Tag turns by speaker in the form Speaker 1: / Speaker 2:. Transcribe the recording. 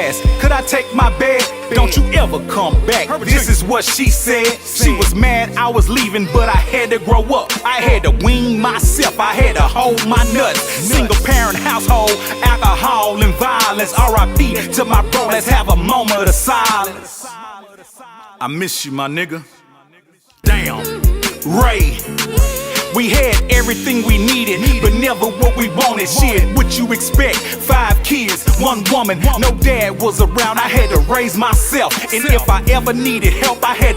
Speaker 1: asked, could I take my bed? Don't you ever come back. This is what she said. She was mad I was leaving, but I had to grow up. I had to wean myself, I had to hold my nuts. Single parent household, alcohol and violence. R.I.P. to my bro, let's have a moment of silence. I miss you, my nigga. Damn. Ray. We had everything we needed, but never what we wanted. Shit, what you expect? 5 kids, 1 woman, no dad was around. I had to raise myself, and if I ever needed help, I had to